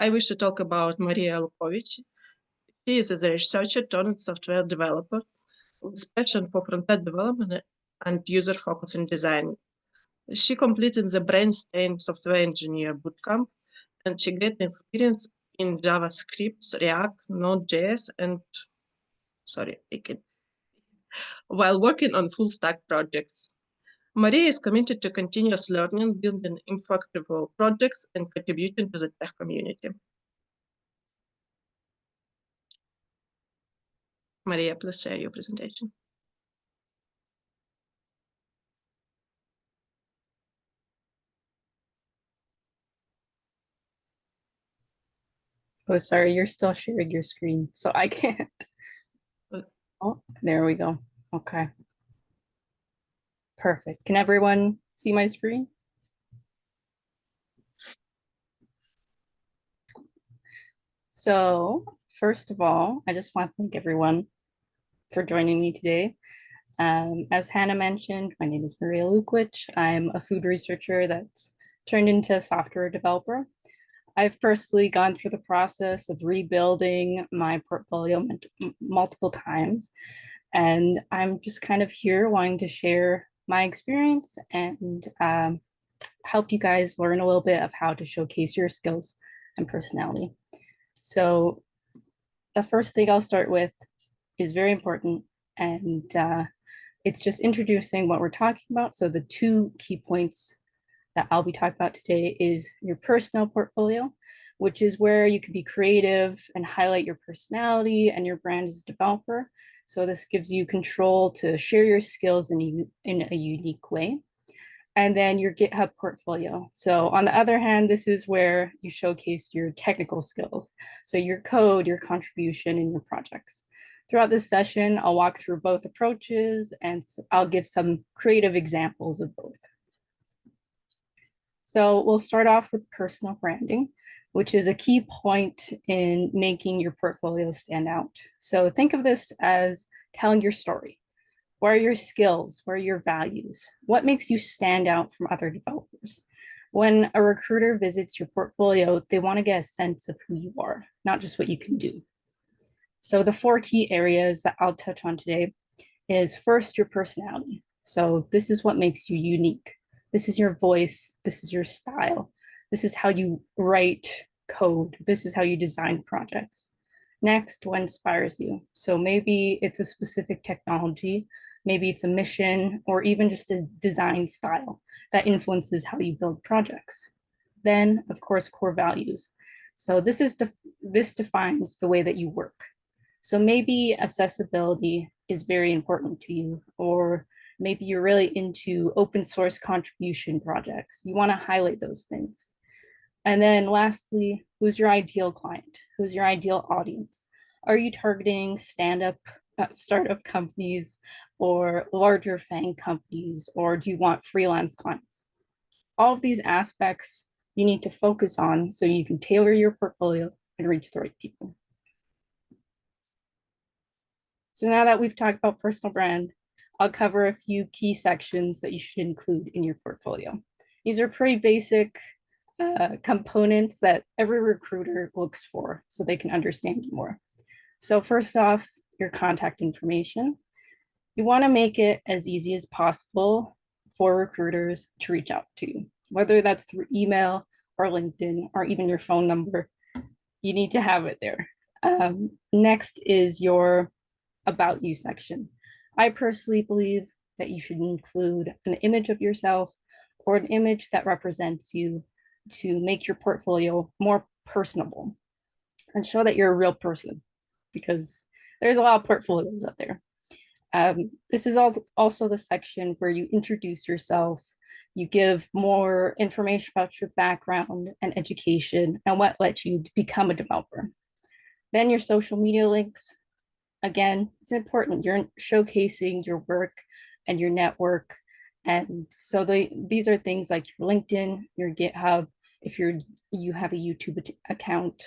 I wish to talk about Maria Lukowich. She is a researcher turned software developer with passion for front-end development and user-focused design. She completed the BrainStation software engineer bootcamp, and she gained experience in JavaScript, React, Node.js, and while working on full-stack projects. Maria is committed to continuous learning, building impactful projects, and contributing to the tech community. Maria, please share your presentation. Oh, sorry, you're still sharing your screen, so I can't. Oh, there we go. Okay. Perfect. Can everyone see my screen? So first of all, I just want to thank everyone for joining me today. As Hannah mentioned, my name is Maria Lukowich. I'm a food researcher that's turned into a software developer. I've personally gone through the process of rebuilding my portfolio multiple times, and I'm just kind of here wanting to share my experience and help you guys learn a little bit of how to showcase your skills and personality. So the first thing I'll start with is very important, and it's just introducing what we're talking about. So the two key points that I'll be talking about today is your personal portfolio, which is where you can be creative and highlight your personality and your brand as a developer. So this gives you control to share your skills in a unique way. And then your GitHub portfolio. So on the other hand, this is where you showcase your technical skills. So your code, your contribution in your projects. Throughout this session, I'll walk through both approaches and I'll give some creative examples of both. So we'll start off with personal branding, which is a key point in making your portfolio stand out. So think of this as telling your story. What are your skills? What are your values? What makes you stand out from other developers? When a recruiter visits your portfolio, they want to get a sense of who you are, not just what you can do. So the 4 key areas that I'll touch on today is first, your personality. So this is what makes you unique. This is your voice. This is your style. This is how you write code. This is how you design projects. Next, what inspires you? So maybe it's a specific technology, maybe it's a mission, or even just a design style that influences how you build projects. Then, of course, core values. So this defines the way that you work. So maybe accessibility is very important to you, or maybe you're really into open source contribution projects. You want to highlight those things. And then lastly, who's your ideal client? Who's your ideal audience? Are you targeting startup companies or larger FAANG companies, or do you want freelance clients? All of these aspects you need to focus on so you can tailor your portfolio and reach the right people. So now that we've talked about personal brand, I'll cover a few key sections that you should include in your portfolio. These are pretty basic components that every recruiter looks for so they can understand you more. So first off, your contact information. You want to make it as easy as possible for recruiters to reach out to you, whether that's through email or LinkedIn or even your phone number. You need to have it there. Next is your about you section. I personally believe that you should include an image of yourself or an image that represents you to make your portfolio more personable and show that you're a real person, because there's a lot of portfolios out there. This is also the section where you introduce yourself, you give more information about your background and education and what led you to become a developer. Then your social media links. Again, it's important. You're showcasing your work and your network. And so these are things like your LinkedIn, your GitHub. If you have a YouTube account,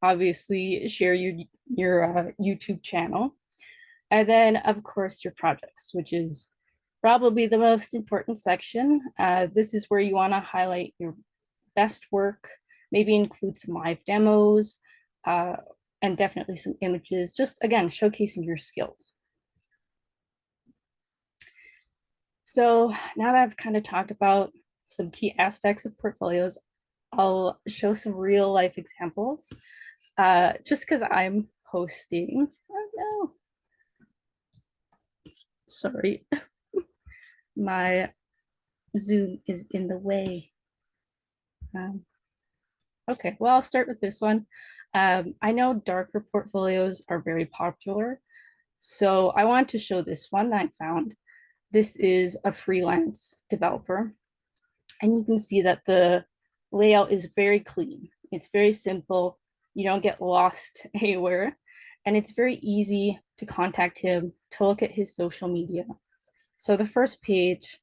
obviously share your YouTube channel. And then, of course, your projects, which is probably the most important section. This is where you want to highlight your best work, maybe include some live demos, and definitely some images, just again, showcasing your skills. So now that I've kind of talked about some key aspects of portfolios, I'll show some real life examples. Just because I'm hosting, oh no, sorry, my Zoom is in the way. Okay, well, I'll start with this one. I know darker portfolios are very popular, so I want to show this one that I found. This is a freelance developer, and you can see that the layout is very clean. It's very simple. You don't get lost anywhere, and it's very easy to contact him, to look at his social media. So the first page,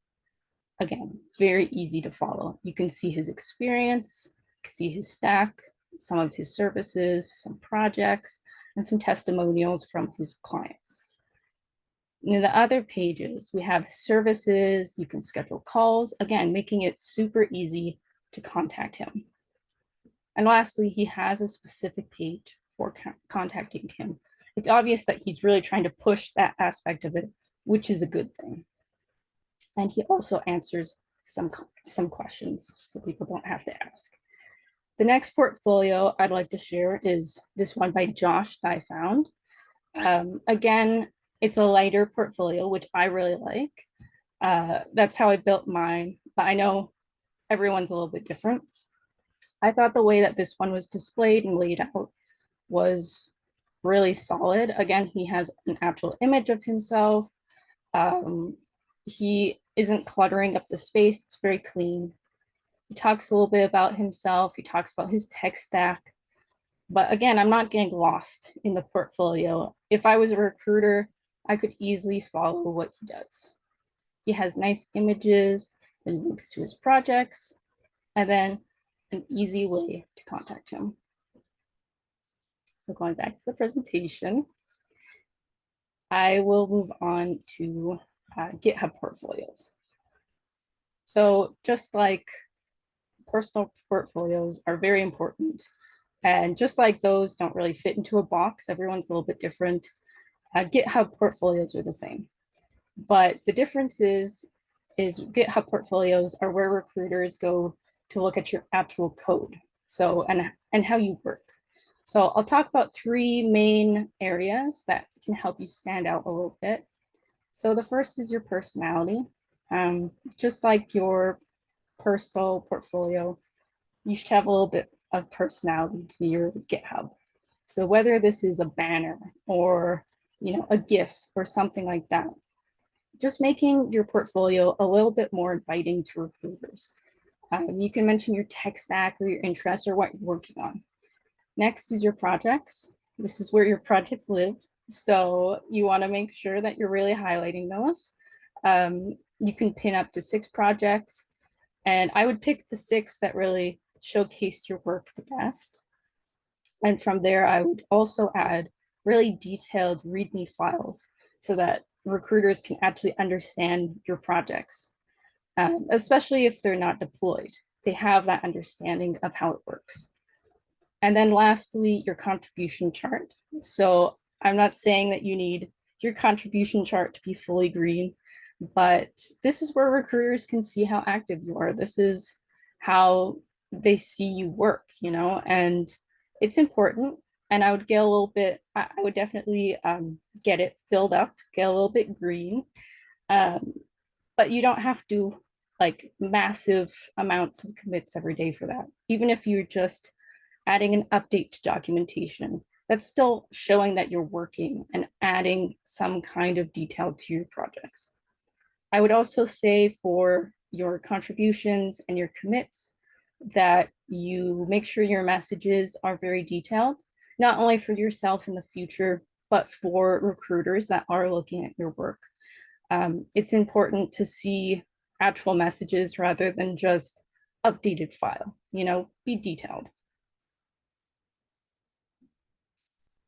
again, very easy to follow. You can see his experience, see his stack, some of his services, some projects, and some testimonials from his clients. In the other pages, we have services, you can schedule calls, again, making it super easy to contact him. And lastly, he has a specific page for contacting him. It's obvious that he's really trying to push that aspect of it, which is a good thing. And he also answers some questions so people don't have to ask. The next portfolio I'd like to share is this one by Josh that I found. Again, it's a lighter portfolio, which I really like. That's how I built mine, but I know everyone's a little bit different. I thought the way that this one was displayed and laid out was really solid. Again, he has an actual image of himself. He isn't cluttering up the space. It's very clean. He talks a little bit about himself. He talks about his tech stack. But again, I'm not getting lost in the portfolio. If I was a recruiter, I could easily follow what he does. He has nice images and links to his projects, and then an easy way to contact him. So going back to the presentation, I will move on to GitHub portfolios. So just like personal portfolios are very important, and just like those don't really fit into a box, everyone's a little bit different. GitHub portfolios are the same, but the difference is GitHub portfolios are where recruiters go to look at your actual code, so and how you work. So I'll talk about three main areas that can help you stand out a little bit. So the first is your personality. Just like your personal portfolio, you should have a little bit of personality to your GitHub. So whether this is a banner or a GIF or something like that, just making your portfolio a little bit more inviting to recruiters. You can mention your tech stack or your interests or what you're working on. Next is your projects. This is where your projects live. So you want to make sure that you're really highlighting those. You can pin up to 6 projects, and I would pick the 6 that really showcase your work the best. And from there, I would also add really detailed README files so that recruiters can actually understand your projects, especially if they're not deployed. They have that understanding of how it works. And then lastly, your contribution chart. So I'm not saying that you need your contribution chart to be fully green, but this is where recruiters can see how active you are. This is how they see you work, and it's important. And I would get a little bit, I would definitely get it filled up, get a little bit green. But you don't have to like massive amounts of commits every day for that. Even if you're just adding an update to documentation, that's still showing that you're working and adding some kind of detail to your projects. I would also say for your contributions and your commits that you make sure your messages are very detailed, not only for yourself in the future, but for recruiters that are looking at your work. It's important to see actual messages rather than just updated file, be detailed.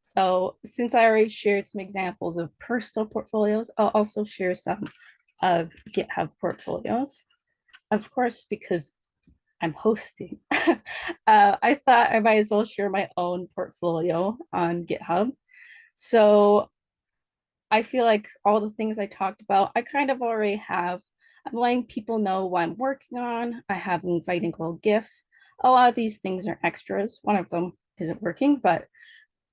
So since I already shared some examples of personal portfolios, I'll also share some of GitHub portfolios. Of course, because I'm hosting, I thought I might as well share my own portfolio on GitHub. So I feel like all the things I talked about, I kind of already have. I'm letting people know what I'm working on. I have an inviting goal GIF. A lot of these things are extras. One of them isn't working, but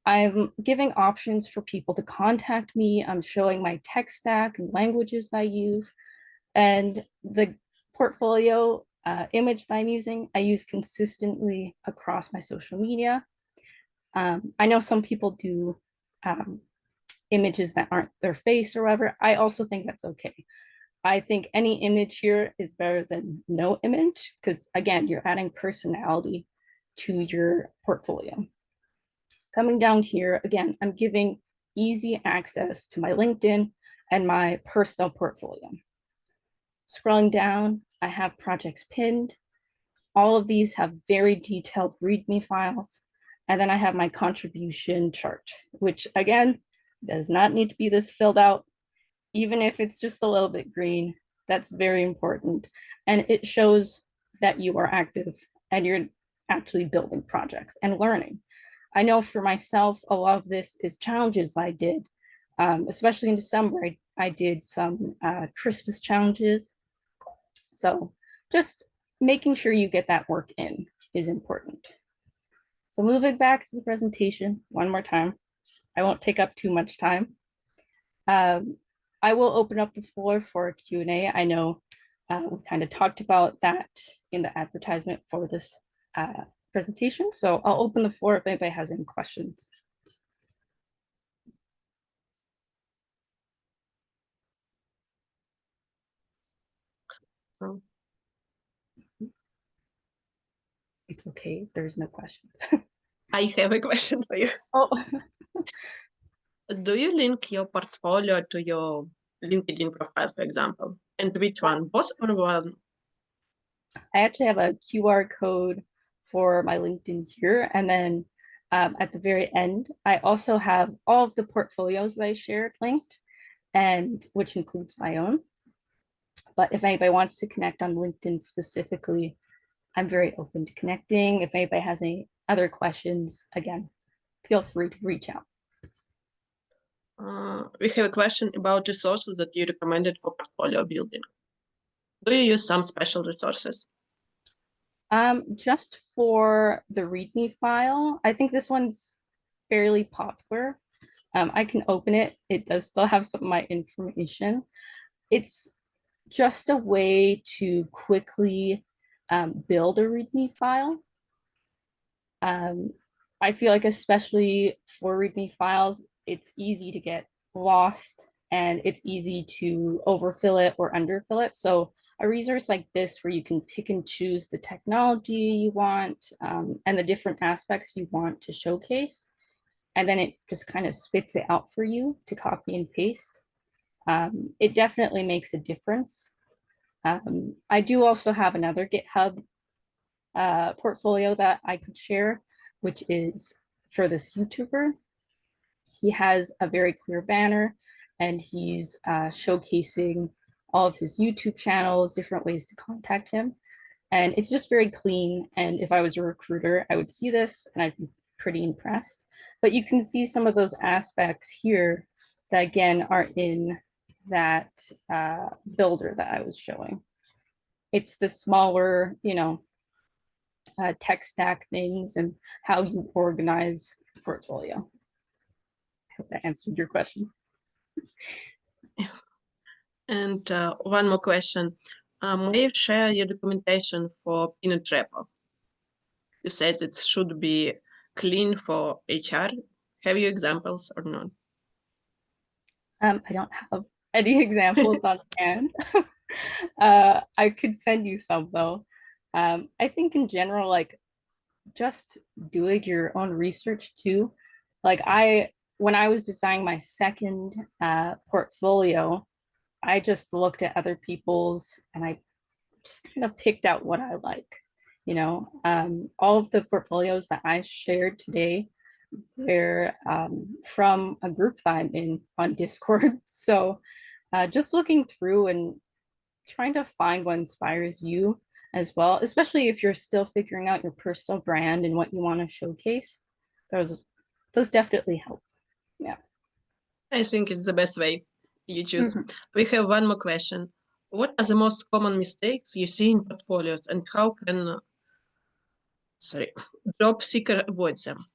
I'm giving options for people to contact me. I'm showing my tech stack and languages that I use. And the portfolio image that I'm using, I use consistently across my social media. I know some people do images that aren't their face or whatever. I also think that's okay. I think any image here is better than no image because, again, you're adding personality to your portfolio. Coming down here, again, I'm giving easy access to my LinkedIn and my personal portfolio. Scrolling down, I have projects pinned. All of these have very detailed README files. And then I have my contribution chart, which again, does not need to be this filled out. Even if it's just a little bit green, that's very important. And it shows that you are active and you're actually building projects and learning. I know for myself, a lot of this is challenges I did, especially in December. I did some Christmas challenges. So just making sure you get that work in is important. So moving back to the presentation one more time. I won't take up too much time. I will open up the floor for a Q&A. I know we kind of talked about that in the advertisement for this presentation. So I'll open the floor if anybody has any questions. Oh. It's okay, there's no questions. I have a question for you. Oh, Do you link your portfolio to your LinkedIn profile, for example? And which one? Both or one? I actually have a QR code for my LinkedIn here. And then at the very end, I also have all of the portfolios that I shared linked, and which includes my own. But if anybody wants to connect on LinkedIn specifically, I'm very open to connecting. If anybody has any other questions, again, feel free to reach out. We have a question about resources that you recommended for portfolio building. Do you use some special resources? Just for the README file, I think this one's fairly popular. I can open it. It does still have some of my information. It's just a way to quickly build a README file. I feel like especially for README files, it's easy to get lost and it's easy to overfill it or underfill it. So a resource like this where you can pick and choose the technology you want and the different aspects you want to showcase, and then it just kind of spits it out for you to copy and paste. It definitely makes a difference. I do also have another GitHub portfolio that I could share, which is for this YouTuber. He has a very clear banner and he's showcasing all of his YouTube channels, different ways to contact him. And it's just very clean. And if I was a recruiter, I would see this and I'd be pretty impressed. But you can see some of those aspects here that again are in that builder that I was showing. It's the smaller, tech stack things and how you organize your portfolio. I hope that answered your question. And one more question. May you share your documentation for Peanut repo? You said it should be clean for HR. Have you examples or not? I don't have any examples on hand. I could send you some though. I think in general, like just doing your own research too. Like when I was designing my second portfolio, I just looked at other people's and I just kind of picked out what I like. All of the portfolios that I shared today, they're from a group that I'm in on Discord. So just looking through and trying to find what inspires you. as well, especially if you're still figuring out your personal brand and what you want to showcase. Those definitely help. Yeah. I think it's the best way you choose. Mhm. We have one more question. What are the most common mistakes you see in portfolios and how can job seeker avoid them?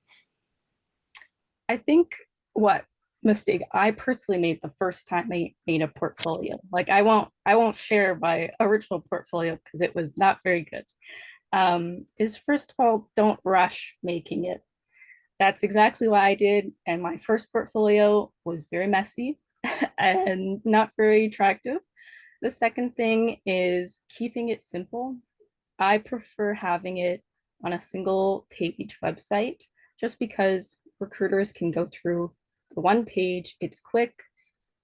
I think what mistake I personally made the first time I made a portfolio, like I won't share my original portfolio because it was not very good. Is first of all, don't rush making it. That's exactly what I did. And my first portfolio was very messy and not very attractive. The second thing is keeping it simple. I prefer having it on a single page website just because recruiters can go through the one page. It's quick,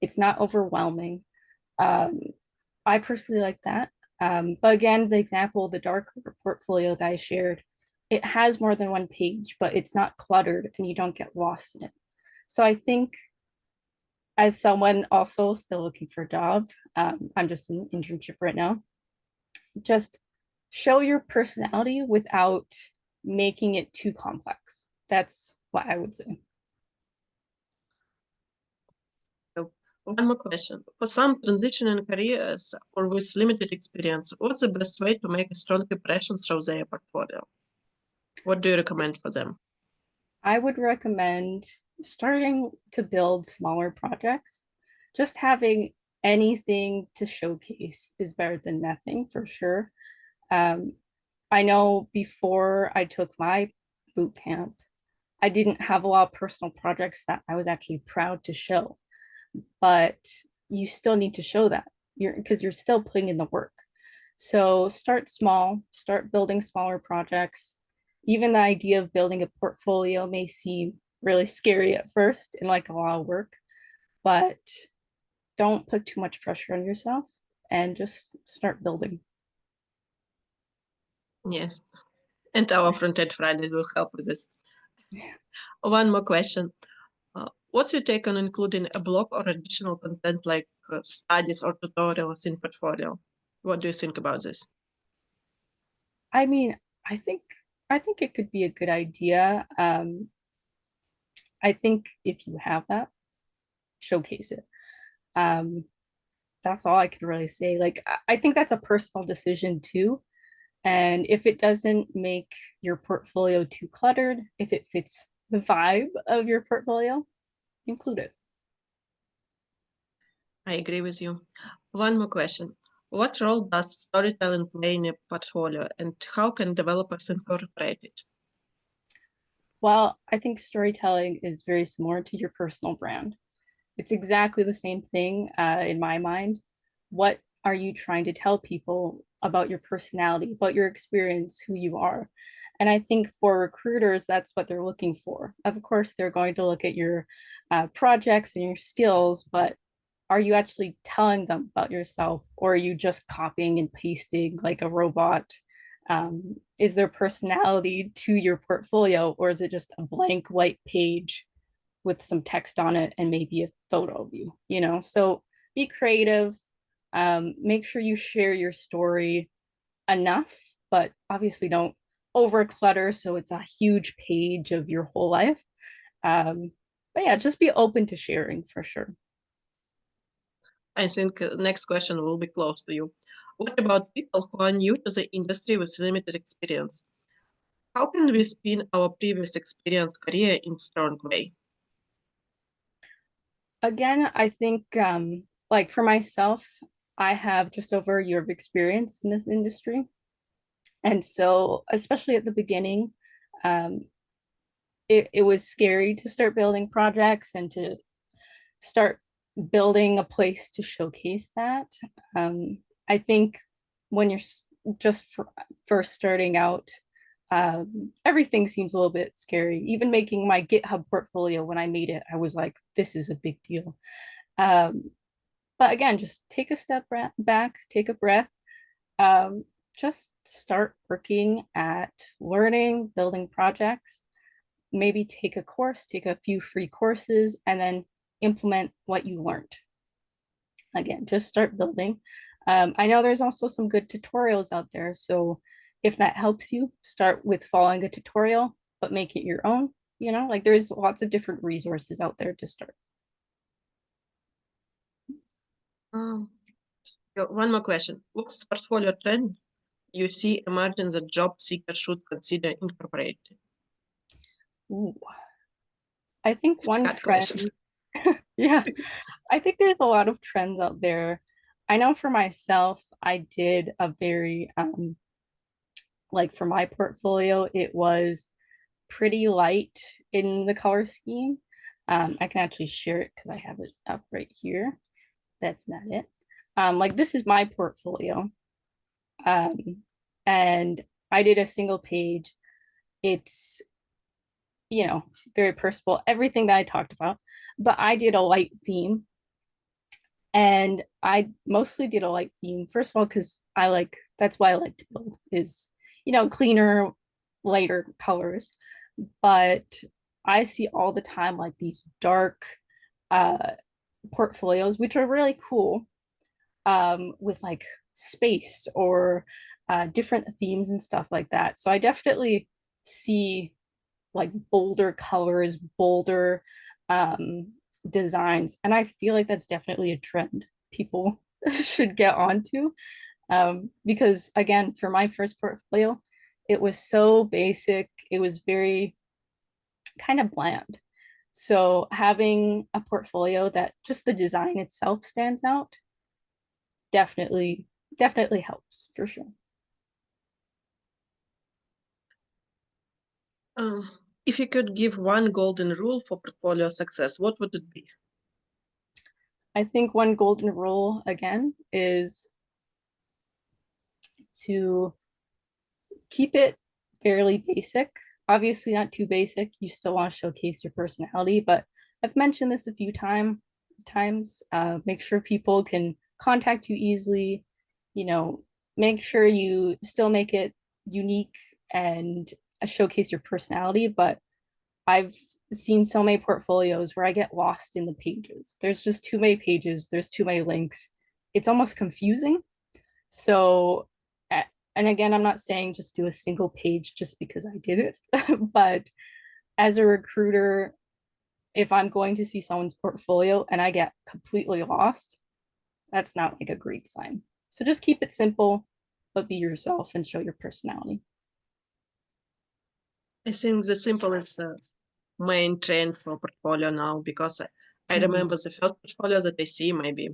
it's not overwhelming. Um, I personally like that. But again, the example, the dark portfolio that I shared, it has more than one page, but it's not cluttered and you don't get lost in it. So I think as someone also still looking for a job, I'm just in an internship right now, just show your personality without making it too complex. That's what I would say. So, one more question. For some transitioning careers or with limited experience, what's the best way to make a strong impression through their portfolio? What do you recommend for them? I would recommend starting to build smaller projects. Just having anything to showcase is better than nothing for sure. Um, I know before I took my boot camp, I didn't have a lot of personal projects that I was actually proud to show, but you still need to show that because you're still putting in the work. So start small, start building smaller projects. Even the idea of building a portfolio may seem really scary at first and like a lot of work, but don't put too much pressure on yourself and just start building. Yes. And our Frontend Fridays will help with this. One more question. What's your take on including a blog or additional content like studies or tutorials in portfolio? What do you think about this? I mean, I think I think it could be a good idea. I think if you have that, showcase it. Um, that's all I could really say. Like, I think that's a personal decision too. And if it doesn't make your portfolio too cluttered, if it fits the vibe of your portfolio, include it. I agree with you. One more question. What role does storytelling play in a portfolio and how can developers incorporate it? Well, I think storytelling is very similar to your personal brand. It's exactly the same thing in my mind. What are you trying to tell people about your personality, about your experience, who you are? And I think for recruiters, that's what they're looking for. Of course, they're going to look at your projects and your skills, but are you actually telling them about yourself or are you just copying and pasting like a robot? Is there personality to your portfolio or is it just a blank white page with some text on it and maybe a photo of you, you know? So be creative, make sure you share your story enough, but obviously don't over clutter so it's a huge page of your whole life. But yeah, just be open to sharing for sure. I think next question will be close to you. What about people who are new to the industry with limited experience? How can we spin our previous experience career in strong way? Again, I think like for myself, I have just over a year of experience in this industry. And so, especially at the beginning, um, it was scary to start building projects and to start building a place to showcase that. I think when you're just first starting out, everything seems a little bit scary. Even making my GitHub portfolio, when I made it, I was like, this is a big deal. Um, but again, just take a step back, take a breath, um, just start working at learning, building projects, maybe take a course, take a few free courses, and then implement what you learned. Again, just start building. I know there's also some good tutorials out there. So if that helps you, start with following a tutorial, but make it your own. Like there's lots of different resources out there to start. One more question. What's portfolio trend you see emerging that job seekers should consider incorporating? Ooh. I think It's a one hard question. trend, yeah, I think there's a lot of trends out there. I know for myself, I did a very, like for my portfolio, it was pretty light in the color scheme. I can actually share it because I have it up right here. That's not it. Like this is my portfolio. Um, and I did a single page. It's, very personal, everything that I talked about, but I did a light theme. And I mostly did a light theme, first of all, because that's why I like to build is, cleaner, lighter colors. But I see all the time like these dark portfolios, which are really cool, with like space or different themes and stuff like that. So I definitely see like bolder colors, bolder designs. And I feel like that's definitely a trend people should get onto. Because again, for my first portfolio, it was so basic. It was very kind of bland. So having a portfolio that just the design itself stands out definitely, definitely helps for sure. If you could give one golden rule for portfolio success, what would it be? I think one golden rule again is to keep it fairly basic. Obviously, not too basic. You still want to showcase your personality, but I've mentioned this a few times. Make sure people can contact you easily. Make sure you still make it unique and showcase your personality. But I've seen so many portfolios where I get lost in the pages. There's just too many pages. There's too many links. It's almost confusing. So, and again, I'm not saying just do a single page just because I did it, but as a recruiter, if I'm going to see someone's portfolio and I get completely lost, that's not like a great sign. So just keep it simple, but be yourself and show your personality. I think the simple is main trend for portfolio now because I remember the first portfolio that I see maybe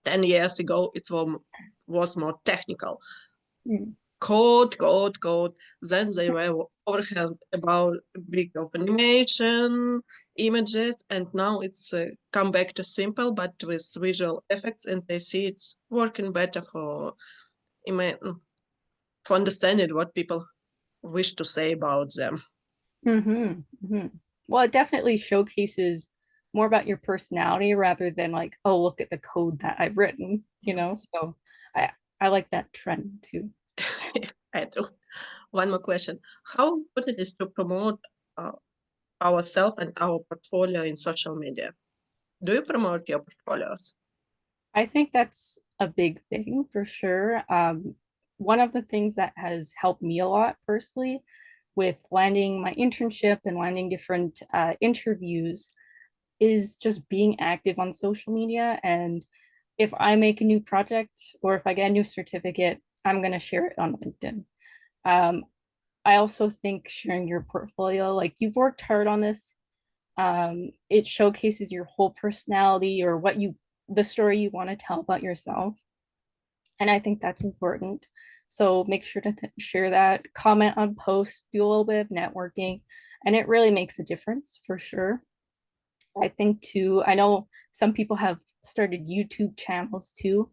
10 years ago, it was more technical. Mm-hmm. Code. Then they were overwhelmed about big of animation, images, and now it's come back to simple, but with visual effects, and I see it's working better for understanding what people wish to say about them. Mm-hmm. Mm-hmm. Well, it definitely showcases more about your personality rather than like, oh, look at the code that I've written, So I like that trend too. I do. One more question. How important it is to promote uh, ourselves and our portfolio in social media? Do you promote your portfolios? I think that's a big thing for sure. One of the things that has helped me a lot personally with landing my internship and landing different interviews is just being active on social media. And if I make a new project or if I get a new certificate, I'm going to share it on LinkedIn. Um, I also think sharing your portfolio, like you've worked hard on this, it showcases your whole personality or the story you want to tell about yourself. And I think that's important. So make sure to share that, comment on posts, do a little bit of networking, and it really makes a difference for sure. I think too, I know some people have started YouTube channels too,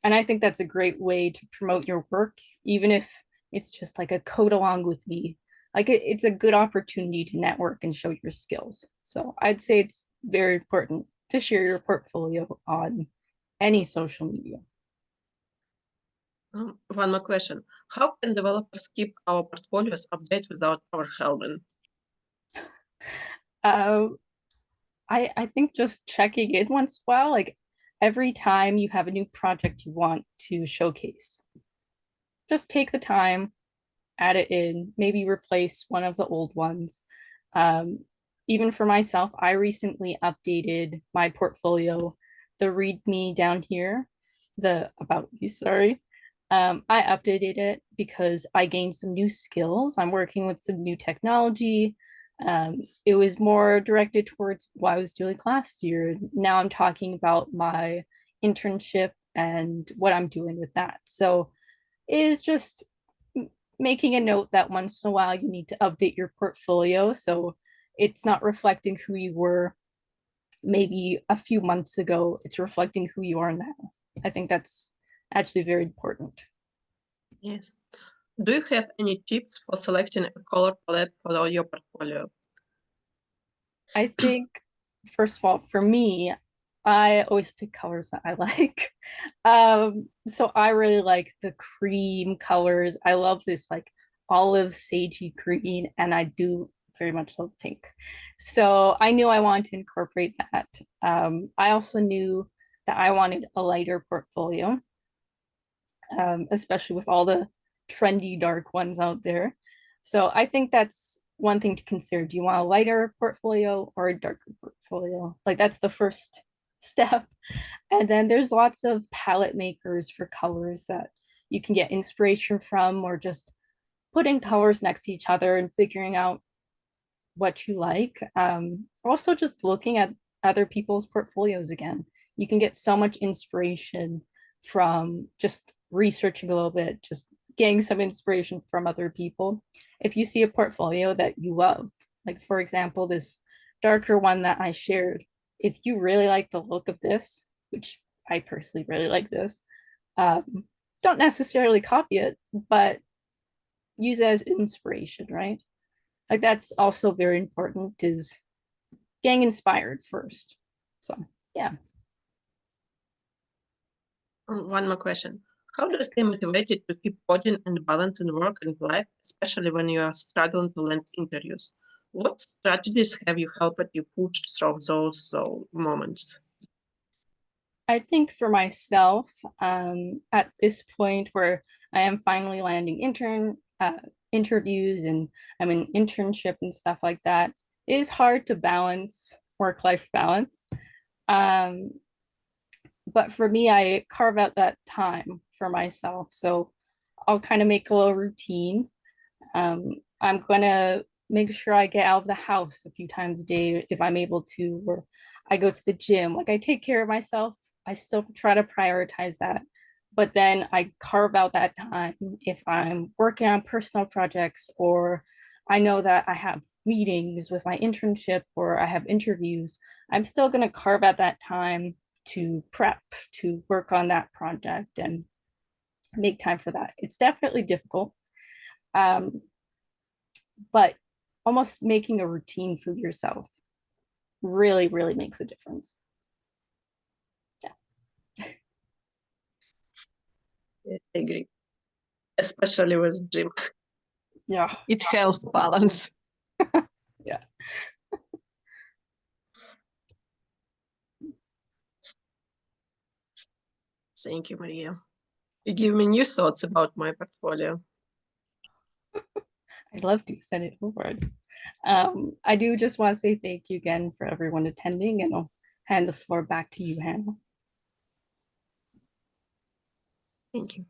and I think that's a great way to promote your work, even if it's just like a code along with me. Like it's a good opportunity to network and show your skills. So I'd say it's very important to share your portfolio on any social media. One more question. How can developers keep our portfolios updated without overwhelming? Uh, I think just checking in once in a while, like every time you have a new project you want to showcase, just take the time, add it in, maybe replace one of the old ones. Even for myself, I recently updated my portfolio, the README down here, the about me, sorry. I updated it because I gained some new skills. I'm working with some new technology. It was more directed towards what I was doing last year. Now I'm talking about my internship and what I'm doing with that. So it is just making a note that once in a while you need to update your portfolio so it's not reflecting who you were maybe a few months ago, it's reflecting who you are now. I think that's actually very important. Yes. Do you have any tips for selecting a color palette for your portfolio? I think, first of all, for me, I always pick colors that I like. So I really like the cream colors. I love this like olive sagey green, and I do very much love pink. So I knew I wanted to incorporate that. I also knew that I wanted a lighter portfolio, especially with all the trendy dark ones out there. So I think that's one thing to consider. Do you want a lighter portfolio or a darker portfolio? Like that's the first step. And then there's lots of palette makers for colors that you can get inspiration from, or just putting colors next to each other and figuring out what you like. Also just looking at other people's portfolios again. You can get so much inspiration from just researching a little bit, just getting some inspiration from other people. If you see a portfolio that you love, like for example, this darker one that I shared, if you really like the look of this, which I personally really like this, don't necessarily copy it, but use it as inspiration, right? Like that's also very important, is getting inspired first. So yeah. One more question. How do you stay motivated to keep coding and balancing work and life, especially when you are struggling to land interviews? What strategies have you helped you push through those moments? I think for myself, at this point where I am finally landing interviews and I'm in internship and stuff like that, it is hard to balance work-life balance. But for me, I carve out that time for myself. So I'll kind of make a little routine. I'm gonna make sure I get out of the house a few times a day if I'm able to, or I go to the gym. Like I take care of myself. I still try to prioritize that. But then I carve out that time if I'm working on personal projects, or I know that I have meetings with my internship or I have interviews. I'm still going to carve out that time to prep, to work on that project and make time for that. It's definitely difficult. But almost making a routine for yourself really, really makes a difference. Yeah. I agree, especially with gym. Yeah. It helps balance. Yeah. Thank you, Maria. You give me new thoughts about my portfolio. I'd love to send it over. I do just want to say thank you again for everyone attending, and I'll hand the floor back to you, Hannah. Thank you.